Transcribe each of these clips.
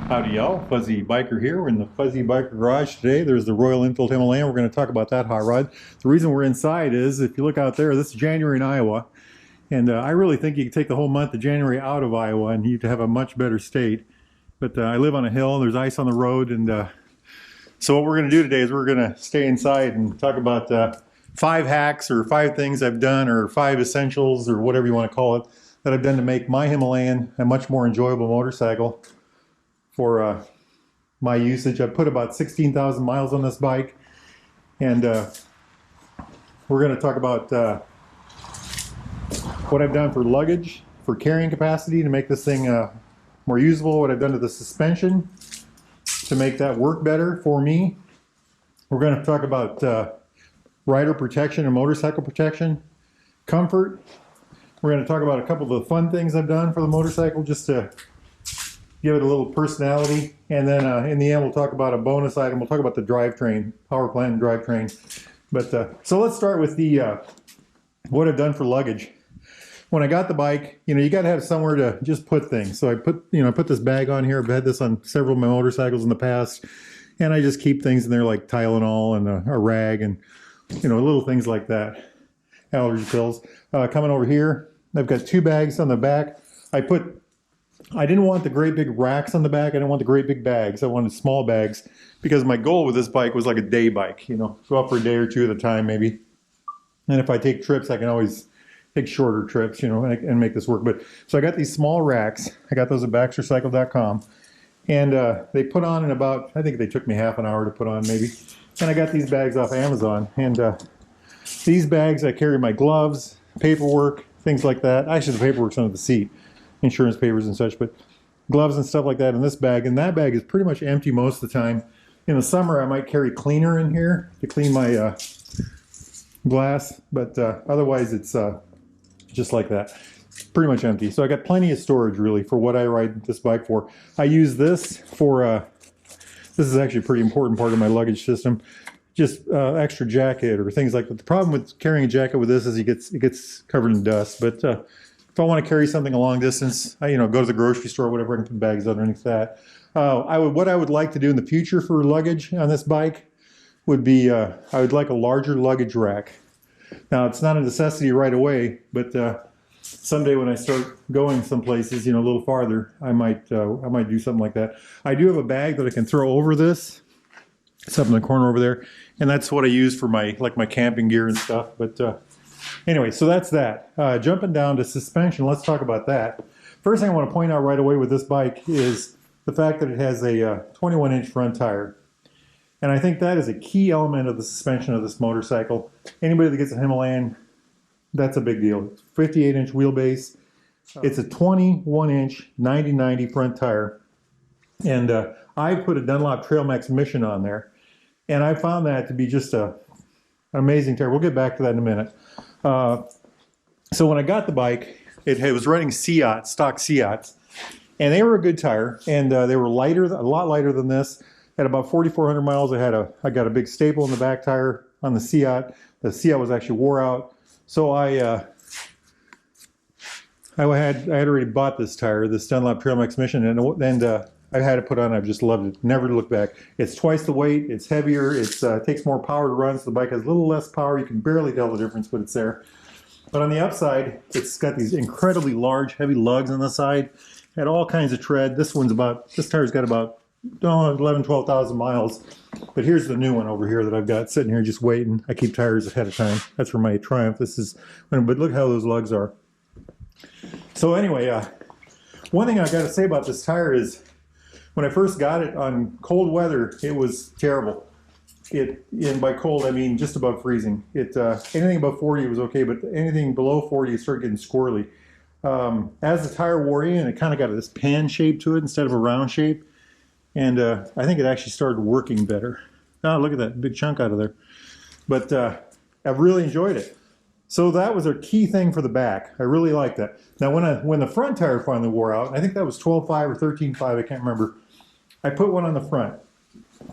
Howdy y'all, Fuzzy Biker here. We're in the Fuzzy Biker garage today. There's the Royal Enfield Himalayan. We're going to talk about that hot rod. The reason we're inside is, if you look out there, this is January in Iowa. And I really think you could take the whole month of January out of Iowa and you'd have a much better state. But I live on a hill, there's ice on the road. And so what we're going to do today is we're going to stay inside and talk about 5 hacks or 5 things I've done or 5 essentials or whatever you want to call it that I've done to make my Himalayan a much more enjoyable motorcycle. For my usage, I put about 16,000 miles on this bike, and we're going to talk about what I've done for luggage, for carrying capacity to make this thing more usable, what I've done to the suspension to make that work better for me. We're going to talk about rider protection and motorcycle protection, comfort. We're going to talk about a couple of the fun things I've done for the motorcycle just to give it a little personality, and then in the end we'll talk about a bonus item. We'll talk about the drivetrain, power plant and drivetrain. But so let's start with the what I've done for luggage. When I got the bike, you got to have somewhere to just put things. So I put this bag on here. I've had this on several of my motorcycles in the past, and I just keep things in there like Tylenol and a rag and little things like that. Allergy pills. Coming over here, I've got 2 bags on the back. I didn't want the great big racks on the back. I didn't want the great big bags. I wanted small bags because my goal with this bike was like a day bike, go out for a day or 2 at a time maybe. And if I take trips, I can always take shorter trips, and make this work. But so I got these small racks. I got those at baxtercycle.com. And they put on in about, I think they took me half an hour to put on maybe. And I got these bags off Amazon. And these bags, I carry my gloves, paperwork, things like that. Actually, the paperwork's under the seat. Insurance papers and such, but gloves and stuff like that in this bag. And that bag is pretty much empty most of the time. In the summer, I might carry cleaner in here to clean my glass, but otherwise it's just like that. Pretty much empty. So I got plenty of storage really for what I ride this bike for. I use this for, this is actually a pretty important part of my luggage system, just extra jacket or things like that. The problem with carrying a jacket with this is it gets covered in dust, but if I want to carry something a long distance, go to the grocery store or whatever, I can put bags underneath that. What I would like to do in the future for luggage on this bike would be, I would like a larger luggage rack. Now, it's not a necessity right away, but someday when I start going some places, a little farther, I might do something like that. I do have a bag that I can throw over this. It's up in the corner over there, and that's what I use for my camping gear and stuff. But anyway, so that's that. Jumping down to suspension, let's talk about that. First thing I want to point out right away with this bike is the fact that it has a 21-inch front tire. And I think that is a key element of the suspension of this motorcycle. Anybody that gets a Himalayan, that's a big deal. 58-inch wheelbase. It's a 21-inch 90/90 front tire. And I put a Dunlop Trail Max Mission on there. And I found that to be just an amazing tire. We'll get back to that in a minute. So when I got the bike, it was running Seat, stock Seats, and they were a good tire, and they were lighter, a lot lighter than this. At about 4,400 miles, I got a big staple in the back tire on the Seat. The Seat was actually wore out, so I had already bought this tire, this Dunlop Trail Max Mission, and I had it put on. I've just loved it. Never to look back. It's twice the weight. It's heavier. It takes more power to run, so the bike has a little less power. You can barely tell the difference, but it's there. But on the upside, it's got these incredibly large, heavy lugs on the side. Had all kinds of tread. This tire's got about 11, 12,000 miles. But here's the new one over here that I've got sitting here just waiting. I keep tires ahead of time. That's for my Triumph. But look how those lugs are. So anyway, one thing I've got to say about this tire is, when I first got it on cold weather, it was terrible. And by cold, I mean just above freezing. Anything above 40 was okay, but anything below 40, it started getting squirrely. As the tire wore in, it kind of got this pan shape to it instead of a round shape. And I think it actually started working better. Oh, look at that big chunk out of there. But I've really enjoyed it. So that was a key thing for the back. I really like that. Now, when the front tire finally wore out, I think that was 12.5 or 13.5, I can't remember. I put one on the front.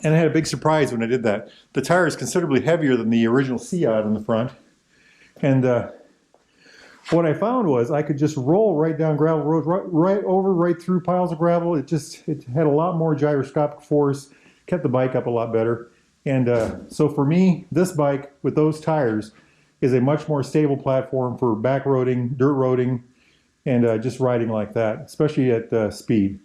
And I had a big surprise when I did that. The tire is considerably heavier than the original Seat on the front. And what I found was I could just roll right down gravel roads, right through piles of gravel. It had a lot more gyroscopic force, kept the bike up a lot better. And so for me, this bike with those tires is a much more stable platform for back roading, dirt roading, and just riding like that, especially at speed.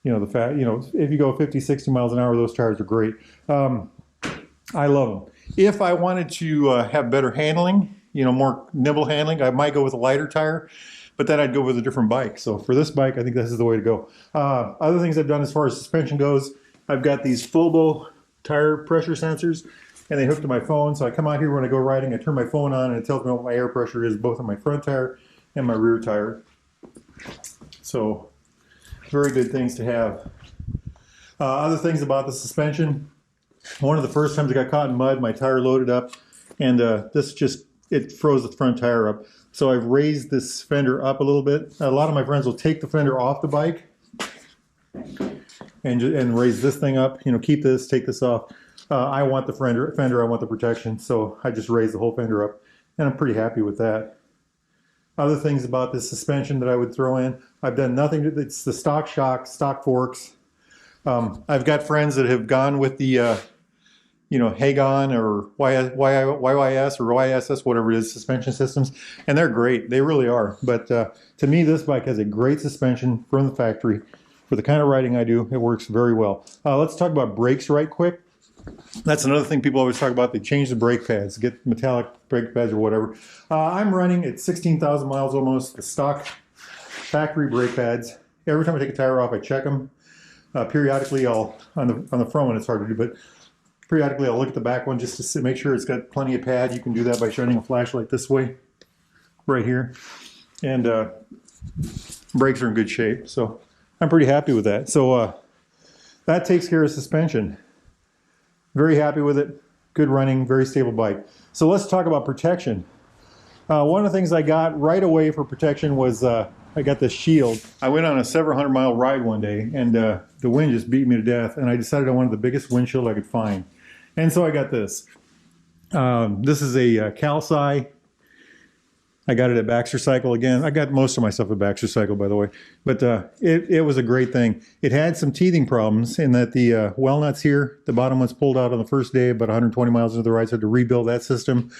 You know, if you go 50, 60 miles an hour, those tires are great. I love them. If I wanted to have better handling, more nimble handling, I might go with a lighter tire, but then I'd go with a different bike. So for this bike, I think this is the way to go. Other things I've done as far as suspension goes, I've got these Fulbo tire pressure sensors, and they hook to my phone. So I come out here when I go riding, I turn my phone on, and it tells me what my air pressure is, both on my front tire and my rear tire. So very good things to have. Other things about the suspension, one of the first times I got caught in mud, my tire loaded up, and it froze the front tire up. So I've raised this fender up a little bit. A lot of my friends will take the fender off the bike and raise this thing up. Keep this, take this off. I want the fender, I want the protection, so I just raise the whole fender up, and I'm pretty happy with that. Other things about this suspension that I would throw in, I've done nothing. It's the stock shocks, stock forks. I've got friends that have gone with the Hagon or YYS or YSS, whatever it is, suspension systems, and they're great. They really are. But to me, this bike has a great suspension from the factory. For the kind of riding I do, it works very well. Let's talk about brakes right quick. That's another thing people always talk about. They change the brake pads, get metallic brake pads or whatever. I'm running at 16,000 miles almost, the stock factory brake pads. Every time I take a tire off, I check them. Periodically, on the front one, it's hard to do, but periodically I'll look at the back one just to make sure it's got plenty of pad. You can do that by shining a flashlight this way, right here. And brakes are in good shape, so I'm pretty happy with that. So that takes care of suspension. Very happy with it. Good running, very stable bike. So let's talk about protection. One of the things I got right away for protection was I got this shield. I went on a several 100-mile ride one day, and the wind just beat me to death, and I decided I wanted the biggest windshield I could find. And so I got this. This is a Calci. I got it at Baxter Cycle again. I got most of my stuff at Baxter Cycle, by the way. But it was a great thing. It had some teething problems in that the well nuts here, the bottom one's pulled out on the first day, about 120 miles into the ride, so I had to rebuild that system.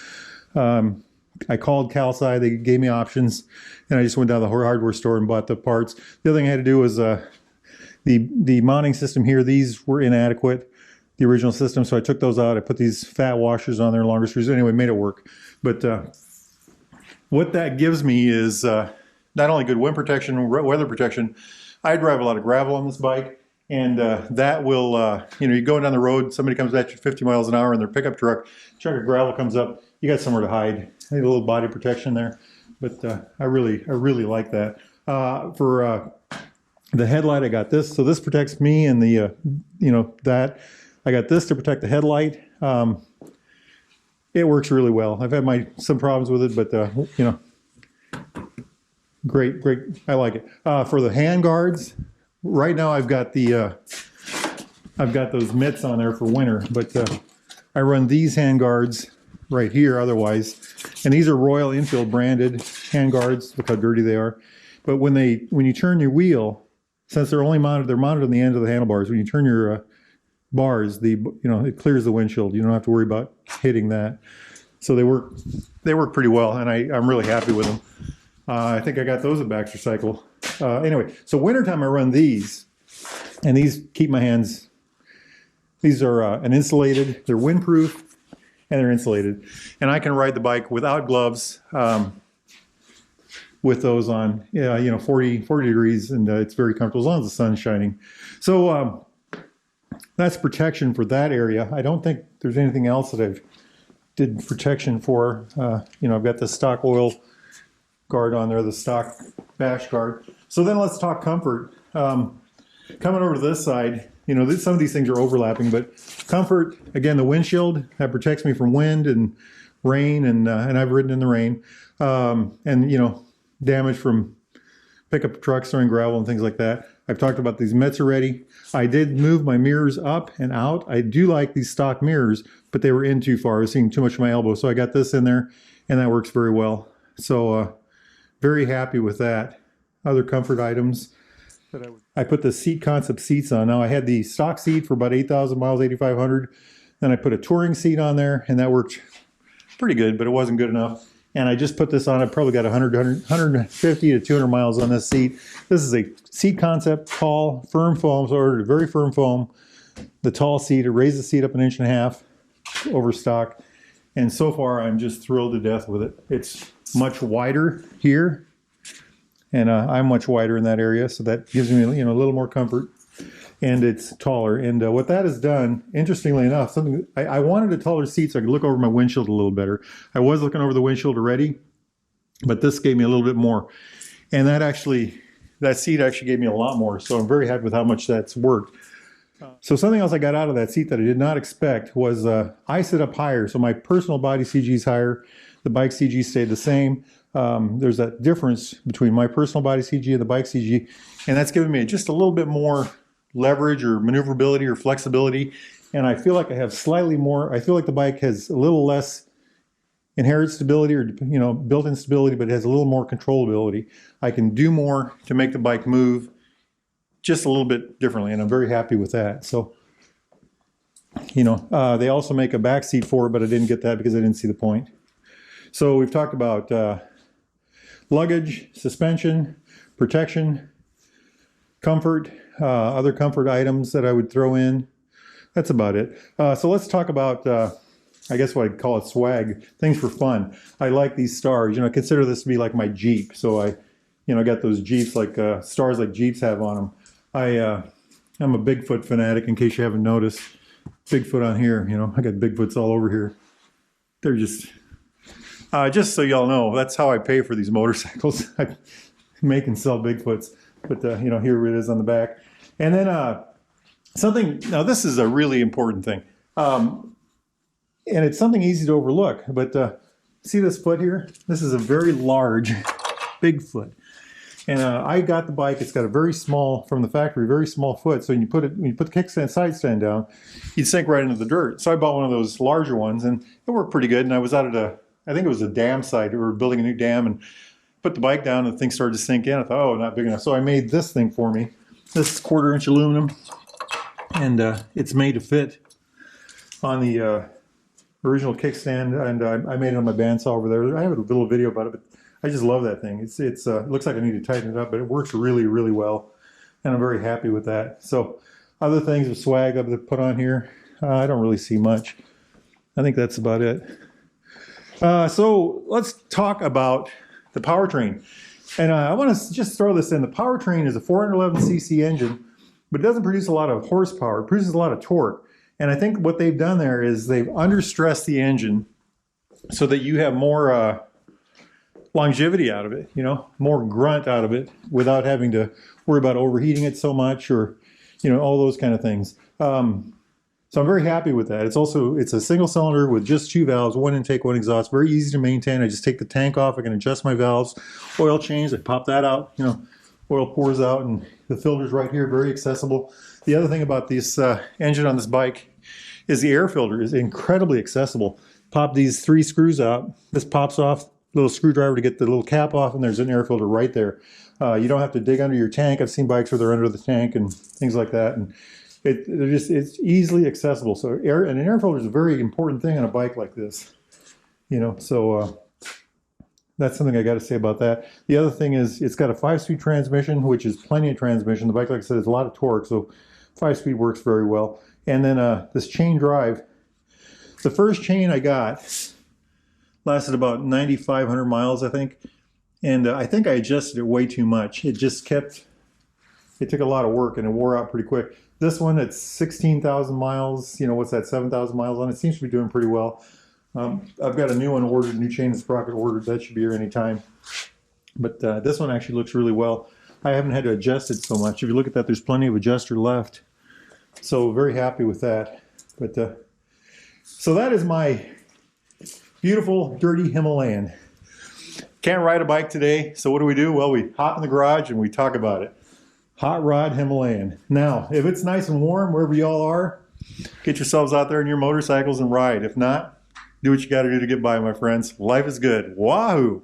I called Calci, they gave me options, and I just went down to the hardware store and bought the parts. The other thing I had to do was the mounting system here, these were inadequate, the original system, so I took those out. I put these fat washers on there, longer screws. Anyway, made it work. But what that gives me is not only good wind protection, weather protection. I drive a lot of gravel on this bike, and that will, you go down the road, somebody comes at you 50 miles an hour in their pickup truck, a chunk of gravel comes up, you got somewhere to hide. I need a little body protection there, but I really like that. For the headlight, I got this, so this protects me and the, that. I got this to protect the headlight. It works really well. I've had some problems with it, but great. I like it. For the hand guards, right now I've got those mitts on there for winter, but I run these hand guards right here otherwise, and these are Royal Enfield branded hand guards. Look how dirty they are. But when you turn your wheel, since they're mounted on the end of the handlebars, when you turn your bars, it clears the windshield. You don't have to worry about hitting that. So they work pretty well, and I'm really happy with them. I think I got those at Baxter Cycle. Anyway, so wintertime I run these, and these keep my hands. These are an insulated. They're windproof, and they're insulated, and I can ride the bike without gloves with those on. 40 degrees, and it's very comfortable as long as the sun's shining. So that's protection for that area. I don't think there's anything else that I've did protection for. I've got the stock oil guard on there, the stock bash guard. So then let's talk comfort. Coming over to this side, some of these things are overlapping, but comfort, again, the windshield, that protects me from wind and rain, and I've ridden in the rain, and damage from pickup trucks throwing gravel and things like that. I've talked about these mitts already. I did move my mirrors up and out. I do like these stock mirrors, but they were in too far. I was seeing too much of my elbow, so I got this in there, and that works very well. So very happy with that. Other comfort items that I put the seat concept seats on. Now I had the stock seat for about 8,000 miles, 8,500. Then I put a touring seat on there, and that worked pretty good, but it wasn't good enough. And I just put this on. I probably got 150 to 200 miles on this seat. This is a seat concept, tall, firm foam. So I ordered a very firm foam. The tall seat, it raised the seat up 1.5 inches over stock. And so far, I'm just thrilled to death with it. It's much wider here, and I'm much wider in that area, so that gives me, a little more comfort. And it's taller. And what that has done, interestingly enough, something I wanted a taller seat so I could look over my windshield a little better. I was looking over the windshield already, but this gave me a little bit more. And that seat actually gave me a lot more. So I'm very happy with how much that's worked. So something else I got out of that seat that I did not expect was I sit up higher. So my personal body CG is higher. The bike CG stayed the same. There's that difference between my personal body CG and the bike CG. And that's given me just a little bit more leverage or maneuverability or flexibility, and I feel like I have slightly more. I feel like the bike has a little less inherent stability or built-in stability, but it has a little more controllability. I can do more to make the bike move just a little bit differently, and I'm very happy with that. So they also make a back seat for it, but I didn't get that because I didn't see the point. So we've talked about luggage, suspension, protection, comfort, other comfort items that I would throw in. That's about it. So let's talk about, I guess what I'd call it swag, things for fun. I like these stars. Consider this to be like my Jeep. So I got those Jeeps, like stars like Jeeps have on them. I'm a Bigfoot fanatic, in case you haven't noticed. Bigfoot on here, I got Bigfoots all over here. They're just so y'all know, that's how I pay for these motorcycles. I make and sell Bigfoots. But, here it is on the back. And then now this is a really important thing. And it's something easy to overlook. But see this foot here? This is a very large Bigfoot. And I got the bike. It's got a very small, from the factory, very small foot. So when you put the kickstand side stand down, you'd sink right into the dirt. So I bought one of those larger ones, and it worked pretty good. And I was out at I think it was a dam site. We were building a new dam, and put the bike down and the thing started to sink in. I thought, oh, not big enough. So I made this thing for me. This is 1/4 inch aluminum, and it's made to fit on the original kickstand, and I made it on my bandsaw over there. I have a little video about it, but I just love that thing. It looks like I need to tighten it up, but it works really, really well, and I'm very happy with that. So other things of swag I've put on here, I don't really see much. I think that's about it. So let's talk about the powertrain. And I want to just throw this in. The powertrain is a 411cc engine, but it doesn't produce a lot of horsepower. It produces a lot of torque. And I think what they've done there is they've understressed the engine so that you have more longevity out of it, more grunt out of it without having to worry about overheating it so much or, all those kind of things. So I'm very happy with that. It's a single cylinder with just 2 valves, 1 intake, 1 exhaust. Very easy to maintain. I just take the tank off. I can adjust my valves. Oil change, I pop that out. Oil pours out, and the filter's right here. Very accessible. The other thing about this engine on this bike is the air filter is incredibly accessible. Pop these 3 screws out. This pops off. Little screwdriver to get the little cap off, and there's an air filter right there. You don't have to dig under your tank. I've seen bikes where they're under the tank and things like that. And it's easily accessible. So an air filter is a very important thing on a bike like this, so that's something I got to say about that. The other thing is it's got a 5-speed transmission, which is plenty of transmission. The bike, like I said, has a lot of torque, so 5-speed works very well. And then this chain drive, the first chain I got lasted about 9,500 miles, I think. And I think I adjusted it way too much. It took a lot of work, and it wore out pretty quick. This one, it's 16,000 miles. What's that, 7,000 miles on it? Seems to be doing pretty well. I've got a new one ordered, new chain and sprocket ordered. That should be here any time. But this one actually looks really well. I haven't had to adjust it so much. If you look at that, there's plenty of adjuster left. So very happy with that. But so that is my beautiful, dirty Himalayan. Can't ride a bike today, so what do? Well, we hop in the garage and we talk about it. Hot rod Himalayan. Now, if it's nice and warm wherever y'all are, get yourselves out there in your motorcycles and ride. If not, do what you got to do to get by, my friends. Life is good. Wahoo!